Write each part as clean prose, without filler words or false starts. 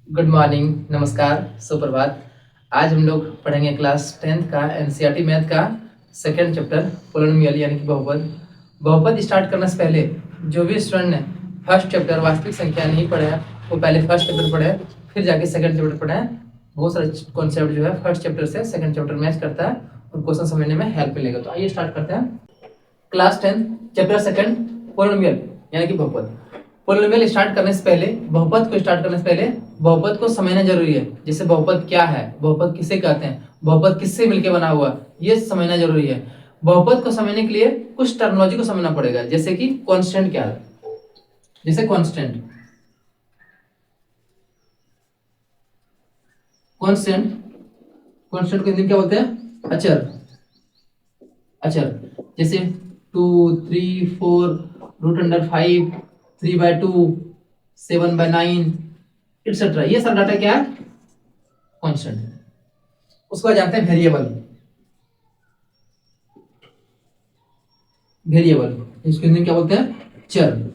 Good morning, नमस्कार, सुप्रभात। आज हम लोग पढ़ेंगे क्लास 10th का एनसीईआरटी मैथ का सेकंड चैप्टर पोलिनोमियल यानी कि बहुपद। बहुपद स्टार्ट करने से पहले जो भी स्टूडेंट ने फर्स्ट चैप्टर वास्तविक संख्या नहीं पढ़ा है वो पहले फर्स्ट चैप्टर पढ़े, फिर जाके सेकंड चैप्टर पढ़े। बहुत सारे कॉन्सेप्ट जो है फर्स्ट चैप्टर से सेकंड चैप्टर मैच करता है और क्वेश्चन समझने में हेल्प मिलेगा। तो आइए स्टार्ट करते हैं। क्लास 10 चैप्टर सेकंड पोलिनोमियल यानी कि बहुपद। पोलिनोमियल स्टार्ट करने से पहले, बहुपद को स्टार्ट करने से पहले बहुपद को समझना जरूरी है। जैसे बहुपद क्या है, बहुपद किसे कहते हैं, बहुपद किससे मिलकर बना हुआ, ये समझना जरूरी है। बहुपद को समझने के लिए कुछ टर्मिनोलॉजी को समझना पड़ेगा, जैसे कि कांस्टेंट क्या है। जैसे कांस्टेंट कांस्टेंट कांस्टेंट को हिंदी में क्या बोलते हैं? अचर। अचर जैसे 2, 3, 4, √5, 3/2, 7/9 एक्सेट्रा। ये सब डाटा क्या है? कांस्टेंट। उसको बाद जानते हैं वेरिएबल। वेरिएबल इसको हिंदी में क्या बोलते हैं? चर।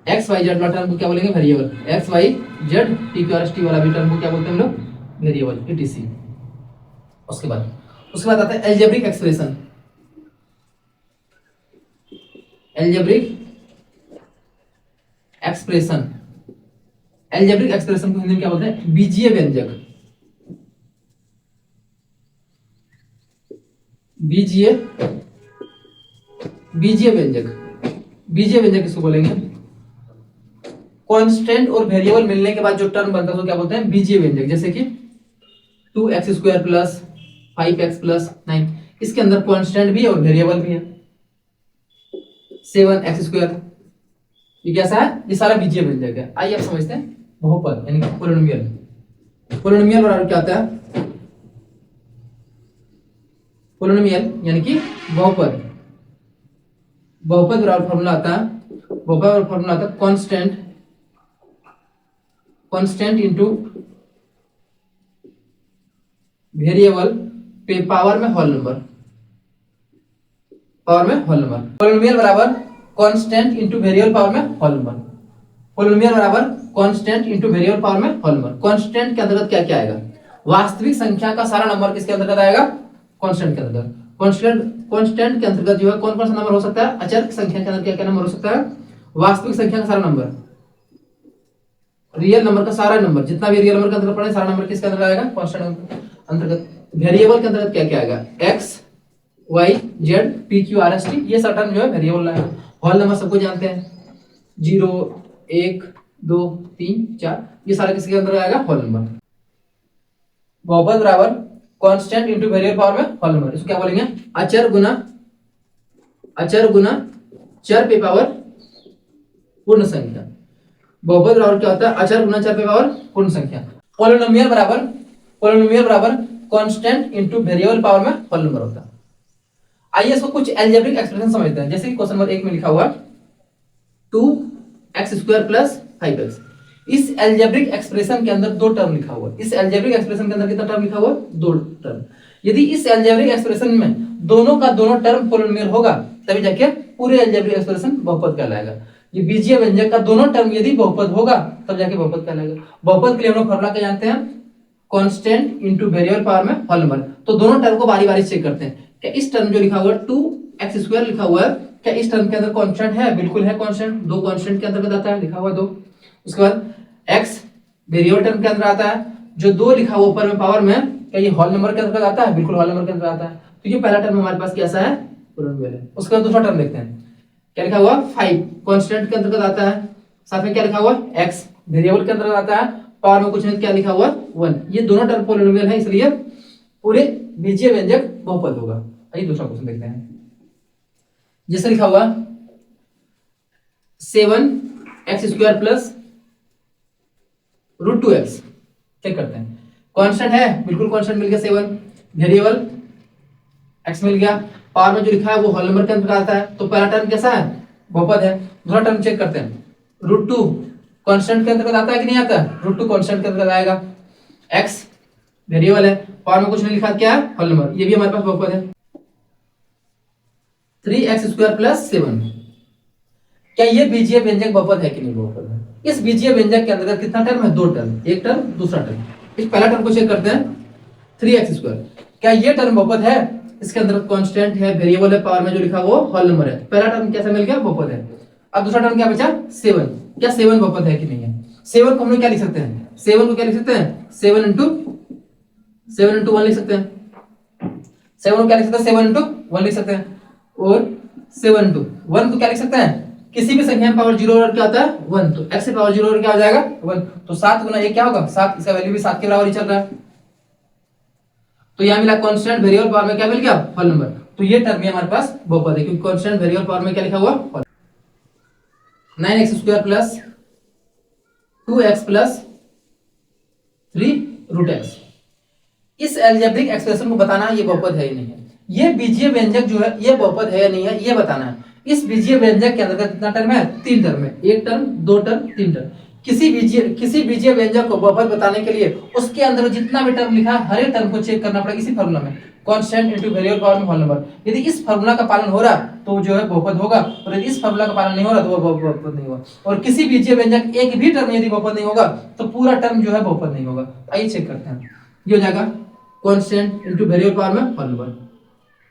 एक्स वाई जेड वाला टर्म को क्या बोलेंगे? Variable. X Y Z T Q R S T वाला भी टर्म को क्या बोलते हैं हम लोग? Variable, etc. उसके बाद आता है algebraic expression. Algebraic expression. Algebraic expression को हिंदी में क्या बोलते हैं? बीजीय व्यंजक। बीजीय व्यंजक। बीजीय व्यंजक किसको बोलेंगे? कांस्टेंट और वेरिएबल मिलने के बाद जो टर्म बनता है उसको क्या बोलते हैं? बीजीय व्यंजक। जैसे कि 2x² प्लस 5x प्लस 9, इसके अंदर कांस्टेंट भी है और वेरिएबल भी है। 7x², ये कैसा है? ये सारा बीजीय व्यंजक है। आइए आप समझते हैं बहुपद यानी कि पोलिनोमियल। पोलिनोमियल बराबर क्या होता है? पोलिनोमियल यानी कि बहुपद। बहुपद बराबर फॉर्मूला आता है, बहुपद बराबर फॉर्मूला आता है कांस्टेंट इनटू वेरिएबल पे पावर में होल नंबर। पावर में होल नंबर। पोलिनोमियल बराबर कांस्टेंट इनटू वेरिएबल पावर में होल नंबर। पोलिनोमियल बराबर कांस्टेंट इनटू वेरिएबल पावर में होल नंबर। कांस्टेंट के अंतर्गत क्या क्या आएगा? वास्तविक संख्या का सारा नंबर किसके अंतर्गत आएगा? कांस्टेंट के अंतर्गत। कांस्टेंट के अंतर्गत जो है कौन कौन सा नंबर हो सकता है? अचर संख्या के अंदर क्या क्या नंबर हो सकता है? वास्तविक संख्या का सारा नंबर, रियल नंबर का सारा नंबर, जितना भी रियल नंबर के अंतर्गत पड़े सारा नंबर किसके अंदर आएगा? कांस्टेंट अंतर्गत। वेरिएबल के अंतर्गत क्या क्या आएगा? X Y Z P Q R S T, ये सब टर्म जो है वेरिएबल आएगा। होल नंबर सबको जानते हैं, 0, 1, 2, 3, 4, ये सारे किसके अंदर आएगा? Whole number. बहुपद बराबर कांस्टेंट इनटू वेरिएबल पावर में होल नंबर। इसको क्या बोलेंगे? अचर गुना चर पे पावर पूर्ण संख्या। बहुपद बराबर क्या होता है? अचर गुना चर पे पावर पूर्ण संख्या। पोलिनोमियल बराबर कांस्टेंट इनटू वेरिएबल पावर में होल नंबर होता है। आइए इसको कुछ एल्जेब्रिक एक्सप्रेशन समझते हैं। जैसे कि क्वेश्चन नंबर 1 में लिखा हुआ 2x² प्लस 5x। इस एल्जेब्रिक एक्सप्रेशन के अंदर दो टर्म लिखा हुआ है। इस एल्जेब्रिक एक्सप्रेशन के अंदर कितना टर्म लिखा हुआ? दो टर्म। यदि इस एल्जेब्रिक एक्सप्रेशन में दोनों का दोनों टर्म पोलिनोमियल होगा तभी जाके पूरे एल्जेब्रिक एक्सप्रेशन बहुपद कहलाएगा। ये बीजीय व्यंजक का दोनों टर्म यदि बहुपद होगा तब जाके बहुपद कहलाएगा। बहुपद के लिए हम लोग फॉर्मूला क्या जानते हैं? कांस्टेंट इनटू वेरिएबल पावर में होल नंबर। तो दोनों टर्म को बारी बारी चेक करते हैं। क्या इस टर्म जो लिखा हुआ है 2x² लिखा हुआ है, क्या इस टर्म के अंदर कांस्टेंट है? बिल्कुल है कांस्टेंट। दो कांस्टेंट के अंतर्गत आता है, लिखा हुआ 2। उसके बाद x वेरिएबल टर्म के अंदर आता है, जो 2 लिखा हुआ ऊपर में पावर में, क्या ये होल नंबर के अंतर्गत आता है? बिल्कुल होल नंबर के अंदर आता है। तो ये पहला टर्म हमारे पास कैसा है? पोलिनोमियल है। उसके बाद दूसरा टर्म देखते हैं। क्या लिखा हुआ? 5 कांस्टेंट के अंतर्गत आता है, साथ में क्या लिखा हुआ? x वेरिएबल के अंतर्गत आता है, पावर में कुछ नहीं, क्या लिखा हुआ? 1। ये दोनों टर्म पोलिनोमियल है, इसलिए पूरे बीजीय व्यंजक बहुपद होगा। आइए दूसरा क्वेश्चन देखते हैं। जैसे लिखा हुआ 7x² प्लस √2x। चेक करते हैं। कांस्टेंट है, बिल्कुल कांस्टेंट मिल गया 7। वेरिएबल x मिल गया, पावर में जो लिखा है वो होल नंबर के अंदर आता है, तो पहला टर्म कैसा है? बहुपद है। दूसरा टर्म चेक करते हैं। √2 कांस्टेंट के अंतर्गत आता है कि नहीं आता? √2 कांस्टेंट के अंतर्गत आएगा। x वेरिएबल है, पावर में कुछ नहीं लिखा, क्या है? होल नंबर, ये भी हमारे पास बहुपद है। 3x² plus 7। क्या ये बीजीय व्यंजक बहुपद है कि नहीं बहुपद है? इस बीजीय व्यंजक के अंतर्गत कितना टर्म है? दो टर्म, एक टर्म दूसरा टर्म। इस पहला टर्म को चेक करते हैं, 3x²। क्या ये टर्म बहुपद है? इसके अंदर कांस्टेंट है, वेरिएबल है, पावर में जो लिखा वो होल नंबर है। पहला टर्म कैसा मिल गया? बहुपद है। अब दूसरा टर्म क्या बचा? 7। क्या 7 बहुपद है कि नहीं है? 7 को हम लोग क्या लिख सकते हैं? 7 को क्या लिख सकते हैं? 7 इंटू 1 लिख सकते हैं। 7 को क्या लिख सकते हैं? 7 इंटू 1 लिख सकते हैं। और 7 इंटू 1 को क्या लिख सकते हैं? किसी भी संख्या में पावर 0 और क्या होता है? 1। तो x से पावर 0 और क्या हो जाएगा? 1। तो 7 गुना ये क्या होगा? 7। इसका वैल्यू भी 7 के बराबर ही चल रहा है। तो यहां मिला कांस्टेंट वेरिएबल पावर में क्या मिल गया? Whole number. तो ये टर्म हमारे पास बहुपद है, क्योंकि कांस्टेंट वेरिएबल पावर में क्या लिखा हुआ? 9x² plus 2x plus 3√x। इस अलजेब्रिक एक्सप्रेशन को बताना है ये बहुपद है या नहीं है। ये बीजीय व्यंजक जो है ये बहुपद है या नहीं है ये बताना है। इस बीजीय व्यंजक के अंदर कितना टर्म है? 3 टर्म है। एक टर्म, दो टर्म, तीन टर्म। किसी बीजीय व्यंजक को बहुपद बताने के लिए उसके अंदर जितना भी टर्म लिखा है हर एक टर्म को चेक करना पड़ेगा इसी फार्मूला में, कांस्टेंट इनटू वेरिएबल पावर में होल नंबर। यदि इस फार्मूला का पालन हो रहा तो जो है बहुपद होगा, और यदि इस फार्मूला का पालन नहीं हो रहा तो वो बहुपद नहीं होगा। और किसी बीजीय व्यंजक एक भी टर्म यदि बहुपद नहीं होगा तो पूरा टर्म जो है बहुपद नहीं होगा। आइए चेक करते हैं। ये हो जाएगा कांस्टेंट इनटू वेरिएबल पावर में whole number,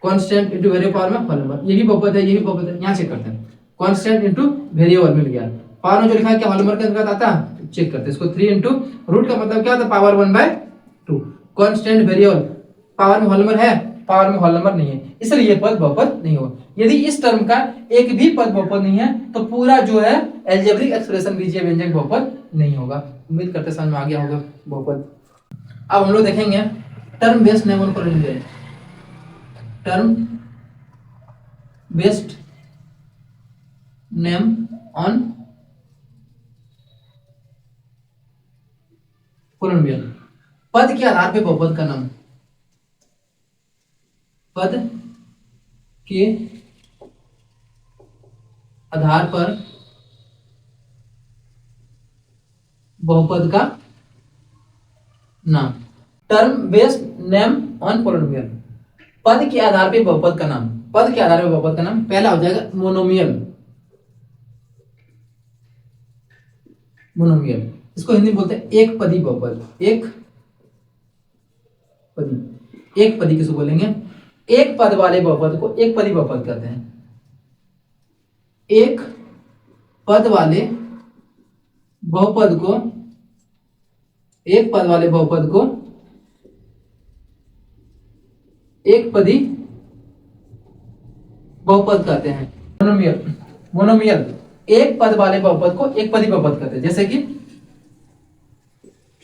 constant into variable power में होल नंबर। ये भी बहुपद है, ये भी बहुपद है। यहां चेक करते हैं। कांस्टेंट इनटू वेरिएबल मिल गया, पावर में जो लिखा है क्या होल नंबर के अंतर्गत आता है? चेक करते हैं इसको। 3 इंटू रूट का मतलब क्या होता है? पावर 1/2। कांस्टेंट वेरिएबल पावर में होल नंबर है, पावर में होल नंबर नहीं है, इसलिए ये पद बहुपद नहीं होगा। यदि इस टर्म का एक भी पद बहुपद नहीं है तो पूरा जो है अलजेब्रिक एक्सप्रेशन बीजीय व्यंजक बहुपद नहीं होगा। उम्मीद करते समझ में आ गया होगा बहुपद। अब हम लोग देखेंगे term based name on polynomial. Term based name on polynomial. पद के आधार पे बहुपद का नाम। पद के आधार पर बहुपद का नाम। Term based name on polynomial. पद के आधार पे बहुपद का नाम। पद के आधार पे बहुपद का नाम पहला हो जाएगा मोनोमियल। मोनोमियल इसको हिंदी में बोलते हैं एक पदी बहुपद। एक पदी, एक पदी किसको बोलेंगे? एक पद वाले बहुपद को एक पदी बहुपद कहते हैं। एक पद वाले बहुपद को, एक पद वाले बहुपद को एक पदी बहुपद कहते हैं। मोनोमियल, मोनोमियल एक पद वाले बहुपद को एक पदी बहुपद कहते हैं। जैसे कि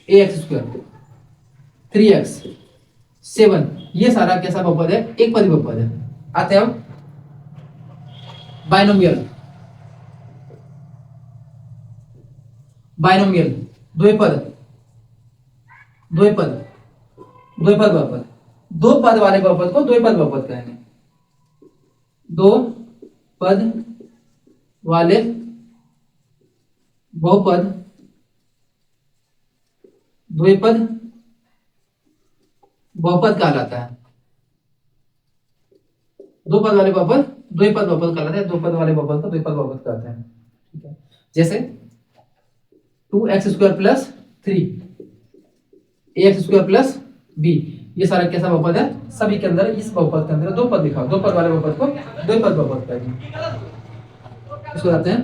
ax², 3x, 7 ये सारा कैसा बहुपद है? एक पदी बहुपद है। आते हैं बाइनोमियल। बाइनोमियल द्विपद, द्विपद, द्विपद बहुपद। दो पद वाले बहुपद को द्विपद बहुपद कहेंगे। दो पद वाले बहुपद द्विपद बहुपद कहलाता है। दो पद वाले बहुपद द्विपद बहुपद कहलाता है। दो पद वाले बहुपद को द्विपद बहुपद कहते हैं। ठीक है, जैसे 2x² plus 3 ax² plus b ये सारा कैसा बहुपद है? सभी के अंदर, इस बहुपद के अंदर दो पद दिखाओ। दो पद वाले बहुपद को द्विपद बहुपद कहते हैं। इसको कहते हैं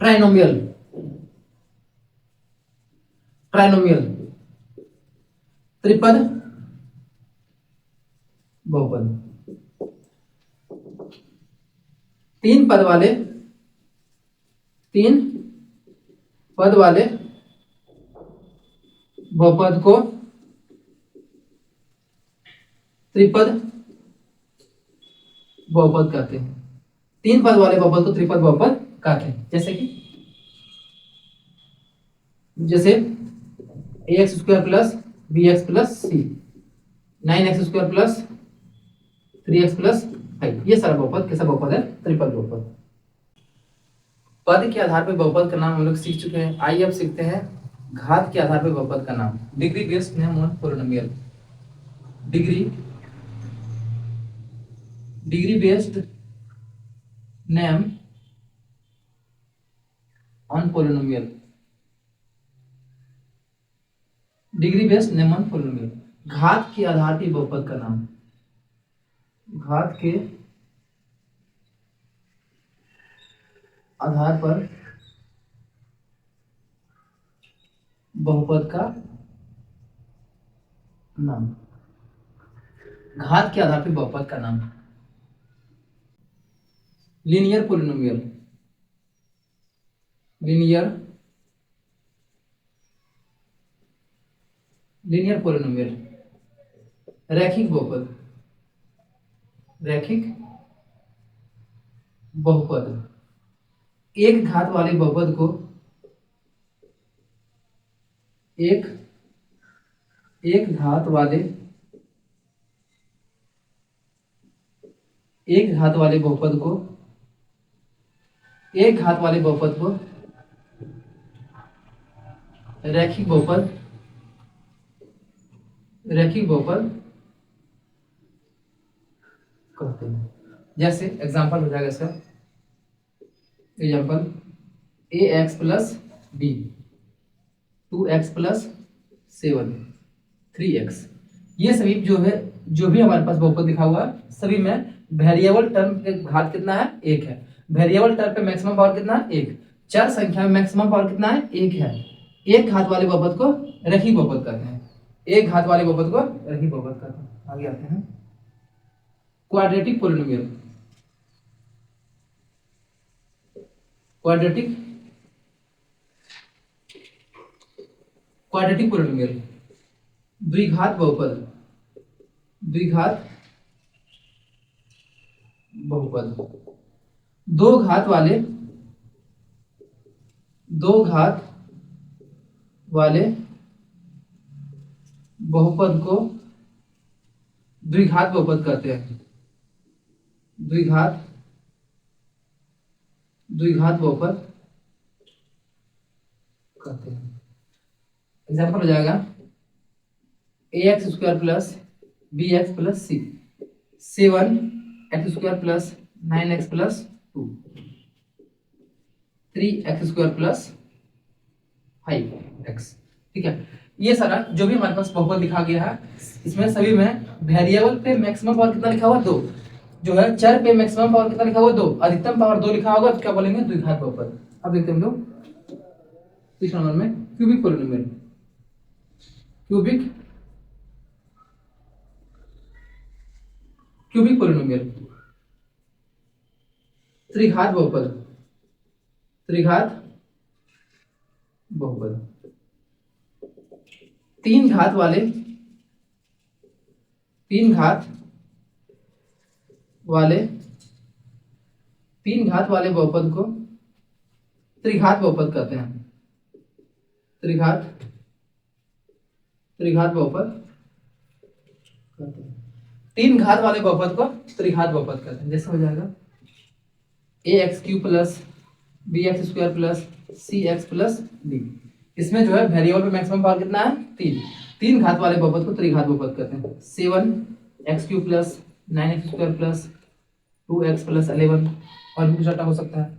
ट्राइनोमियल। ट्राइनोमियल त्रिपद बहुपद। तीन पद वाले, तीन पद वाले बहुपद को त्रिपद बहुपद कहते हैं। तीन पद वाले बहुपद को त्रिपद बहुपद कहते हैं। जैसे कि जैसे ax² plus bx plus c, 9x² plus 3x plus 5 ये सारा बहुपद कैसा बहुपद है? त्रिपद बहुपद। पद के आधार पर बहुपद का नाम हम लोग सीख चुके हैं। आइए अब सीखते हैं घात के आधार पर बहुपद का नाम। Degree based name on polynomial. Degree based name on polynomial, degree based name on polynomial. घात के आधार पर बहुपद का नाम, घात के आधार पर बहुपद का नाम, घात के आधार पर बहुपद का नाम। लीनियर पोलिनोमियल, लीनियर पोलिनोमियल, रैखिक बहुपद, रैखिक बहुपद। एक घात वाले बहुपद को एक घात वाले बहुपद को रैखिक बहुपद कहते हैं। जैसे एग्जांपल हो जाएगा इसका, example ax plus b, 2x plus 7, 3x। ये सभी जो भी हमारे पास बहुपद लिखा हुआ है, सभी में वेरिएबल टर्म के घात कितना है, 1 है। वेरिएबल टर्म पे मैक्सिमम पावर कितना है, 1। चर संख्या में मैक्सिमम पावर कितना है, 1 है। एक घात वाले बहुपद को रैखिक बहुपद कहते हैं, एक घात वाले बहुपद को रैखिक बहुपद कहते हैं। आगे आते हैं, क्वाड्रेटिक पोलिनोमियल, क्वाड्रेटिक पोलिनोमियल, द्विघात बहुपद, दो घात वाले बहुपद को द्विघात बहुपद कहते हैं, द्विघात बहुपद कहते हैं। एग्जाम्पल हो जाएगा ax square plus bx plus c, 7x square plus 9x plus 2, 3x square plus 5x। ठीक है, ये सारा जो भी हमारे पास बहुपद लिखा गया है, इसमें सभी में वेरिएबल पे मैक्सिमम पावर कितना लिखा हुआ, 2। जो है चर पे मैक्सिमम पावर कितना लिखा हुआ, 2। अधिकतम पावर 2 लिखा होगा तो क्या बोलेंगे, द्विघात बहुपद। अब देखते हैं हम लोग तीसरे नंबर में क्यूबिक पोलिनोमियल, क्यूबिक पोलिनोमियल, त्रिघात बहुपद, तीन घात वाले बहुपद को त्रिघात बहुपद कहते हैं, त्रिघात बहुपद कहते हैं। तीन घात वाले बहुपद को त्रिघात बहुपद कहते हैं। जैसे हो जाएगा ax cube plus bx square plus cx plus d। इसमें जो है वेरिएबल पे मैक्सिमम पावर कितना है, 3। तीन घात वाले बहुपद को त्रिघात बहुपद कहते हैं। 7x cube plus 9x square plus 2x plus 11, और भी कुछ अटा हो सकता है,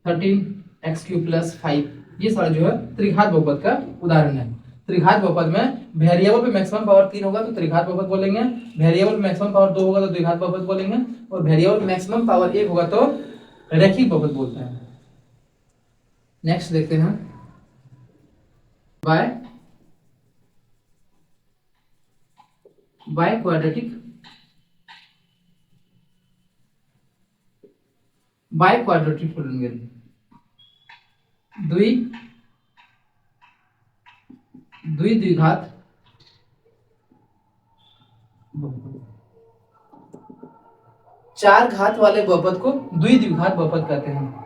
13x क्यूब प्लस 5। ये सारा जो है त्रिघात बहुपद का उदाहरण है। त्रिघात बहुपद में वेरिएबल पे मैक्सिमम पावर 3 होगा तो त्रिघात बहुपद बोलेंगे, वेरिएबल पे मैक्सिमम पावर 2 होगा तो द्विघात बहुपद बोलेंगे, और वेरिएबल पे मैक्सिमम पावर 1 होगा तो रैखिक बहुपद बोलते हैं। नेक्स्ट देखते हैं बाय क्वाड्रेटिक पोलिनोमियल, द्विघात बहुपद। चार घात वाले बहुपद को द्विघात बहुपद कहते हैं,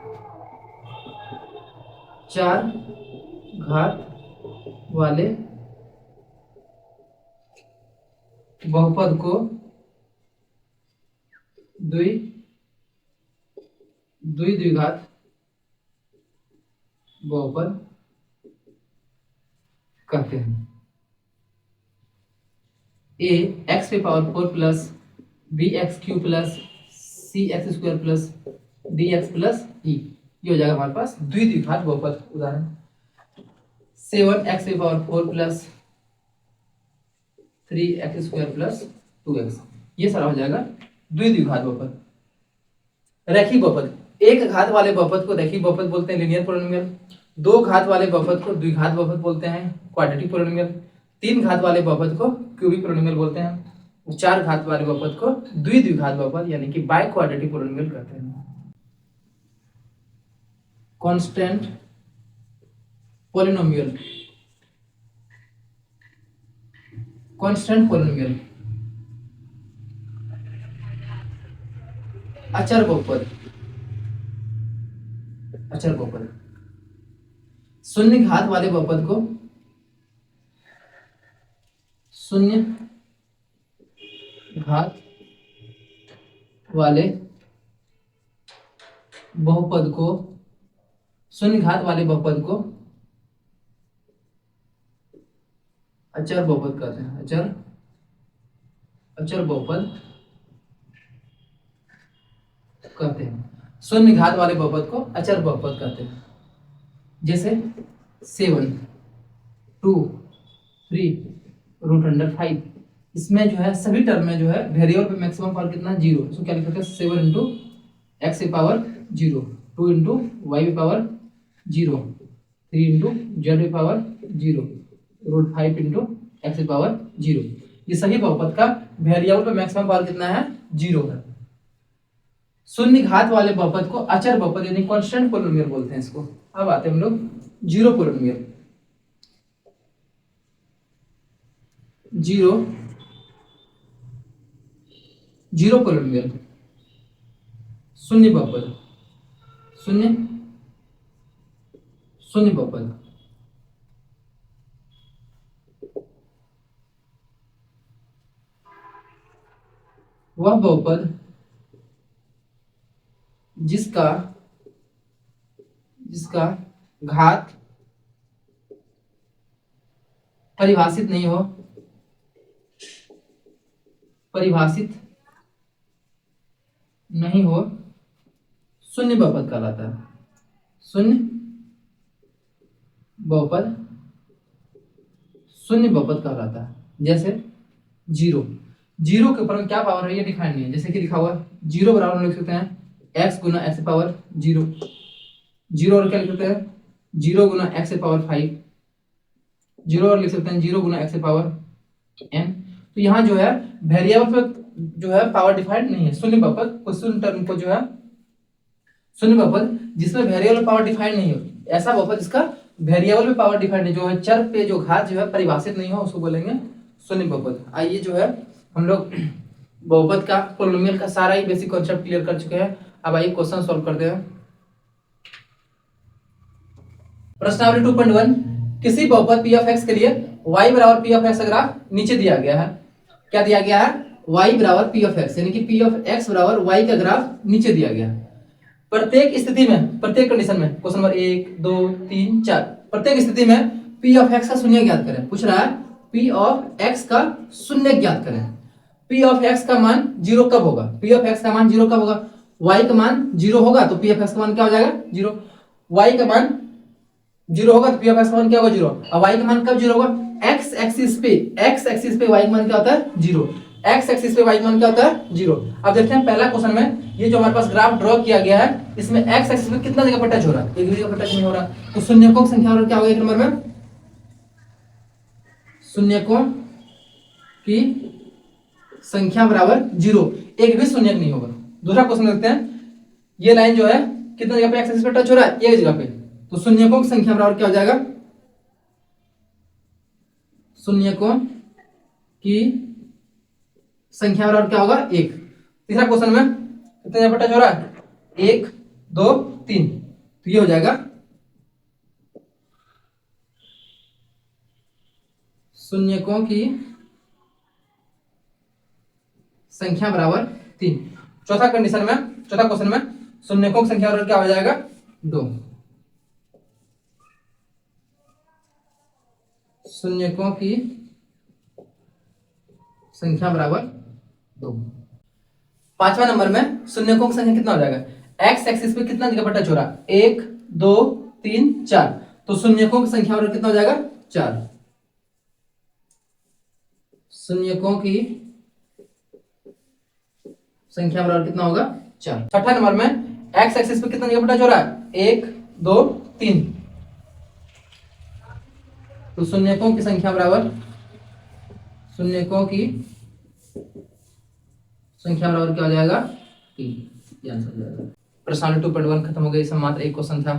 चार घात वाले बहुपद को द्विघात बहुपद कहते हैं। a x पे power 4 plus bx cube plus cx square plus dx plus e। ये हो जाएगा हमारे पास द्विघात बहुपद। उदाहरण 7x⁴ plus 3x² plus 2x, ये सारा हो जाएगा द्विघात बहुपद। रैखिक बहुपद, एक घात वाले बहुपद को रैखिक बहुपद बोलते हैं, लीनियर पॉलिनोमियल। दो घात वाले बहुपद को द्विघात बहुपद बोलते हैं, क्वाड्रेटिक पॉलिनोमियल। तीन घात वाले बहुपद को क्यूबिक पॉलिनोमियल बोलते हैं। चार घात वाले बहुपद को द्विघात बहुपद यानी कि बाय क्वाड्रेटिक पॉलिनोमियल कहते हैं। कांस्टेंट पॉलिनोमियल, कांस्टेंट पॉलिनोमियल, अचर बहुपद, अचर बहुपद। शून्य घात वाले बहुपद को शून्य घात वाले बहुपद को शून्य घात वाले बहुपद को अचर बहुपद कहते हैं। अचर बहुपद कहते हैं। शून्य घात वाले बहुपद को अचर बहुपद कहते हैं। जैसे 7, 2, 3√5, इसमें जो है सभी टर्म में जो है वेरिएबल पे मैक्सिमम पावर कितना 0, इसको क्या लिख सकते हैं 7 × x⁴, 2 × y⁴, 3 × z⁴, √5 × x⁴। ये सही बहुपद का वेरिएबल पे मैक्सिमम पावर कितना है 0 है। शून्य घात वाले बहुपद को अचर बहुपद यानी कांस्टेंट पॉलिनोमियल बोलते हैं इसको। अब आते हैं हम लोग जीरो पॉलिनोमियल। जीरो पॉलिनोमियल, शून्य बहुपद, शून्य बहुपद। वह बहुपद जिसका घात परिभाषित नहीं हो, शून्य बहुपद कहलाता है। शून्य बहुपद कहलाता है। जैसे जीरो के ऊपर में क्या पावर है ये डिफाइन नहीं है। जैसे कि लिखा हुआ 0 बराबर हम लिख सकते हैं x × x⁴, 0 और क्या लिख सकते हैं 0 × x⁵, 0 और लिख सकते हैं 0 × x⁴n। तो यहाँ जो है वेरिएबल पे जो है पावर डिफाइंड नहीं है। शून्य बहुपद को शून्य टर्म को जो है शून्य बहुपद जिसमें वेरिएबल पावर डिफाइंड नहीं हो, ऐसा बहुपद जिसका वेरिएबल पे पावर डिफाइंड है, जो है चर पे जो घात जो है परिभाषित नहीं हो, उसको बोलेंगे शून्य बहुपद। आइए जो है हम लोग बहुपद का पॉलिनोमियल का सारा ही बेसिक कॉन्सेप्ट क्लियर कर चुके हैं। अब आइए क्वेश्चन सॉल्व करते हैं। प्रश्नावली 2.1, किसी बहुपद p(x) के लिए y = p(x) ग्राफ नीचे दिया गया है। क्या दिया गया है y = p(x) यानी कि p(x) = y का ग्राफ नीचे दिया गया है। प्रत्येक स्थिति में, प्रत्येक कंडीशन में, क्वेश्चन नंबर 1 2 3 4, प्रत्येक स्थिति में p(x) का शून्य ज्ञात करें। पूछ रहा है p(x) का शून्य ज्ञात करें। p(x) का मान 0 कब होगा? p(x) का मान 0 कब होगा? y का मान 0 होगा तो p(x) का मान क्या हो जाएगा 0। y का मान 0 होगा तो p(x) का मान क्या होगा 0। अब y का मान कब 0 होगा? x एक्सिस पे y का मान क्या होता है 0। x एक्सिस पे y का मान क्या होता है 0। अब देखते हैं पहला क्वेश्चन में ये जो हमारे पास ग्राफ ड्रॉ किया गया है, इसमें x एक्सिस पे कितना जगह पर टच हो रहा है? एक भी जगह पर टच नहीं हो रहा। तो शून्यकों की संख्या क्या होगा एक नंबर में? शून्यकों की संख्या बराबर 0, एक भी शून्यक नहीं होगा। दूसरा क्वेश्चन देखते हैं, ये लाइन जो है कितना जगह पे एक्स एक्सिस पे टच हो रहा है? एक जगह पे। तो शून्यकों की संख्या बराबर क्या हो जाएगा? शून्यकों की संख्या बराबर क्या होगा 1। तीसरा क्वेश्चन में कितना जगह पे टच हो रहा है? 1 2 3, तो ये हो जाएगा शून्यकों की संख्या बराबर 3। चौथा कंडीशन में, चौथा क्वेश्चन में शून्यकों की संख्या बराबर क्या हो जाएगा 2। शून्यकों की संख्या बराबर 2। पांचवा नंबर में शून्यकों की संख्या कितना हो जाएगा? एक्स एक्सिस पे कितना जगह बटा चौरा, 1 2 3 4, तो शून्यकों की संख्या बराबर कितना हो जाएगा 4। शून्यकों की संख्या बराबर कितना होगा 4। छठा नंबर में एक्स एक्सिस पे कितना जगह बटा चौरा, 1 2 3, तो शून्यकों की संख्या बराबर, शून्यकों की संख्या बराबर क्या हो जाएगा 3। ये आंसर हो जाएगा। प्रश्न 2.1 खत्म हो गया। इसमें मात्र एक क्वेश्चन था।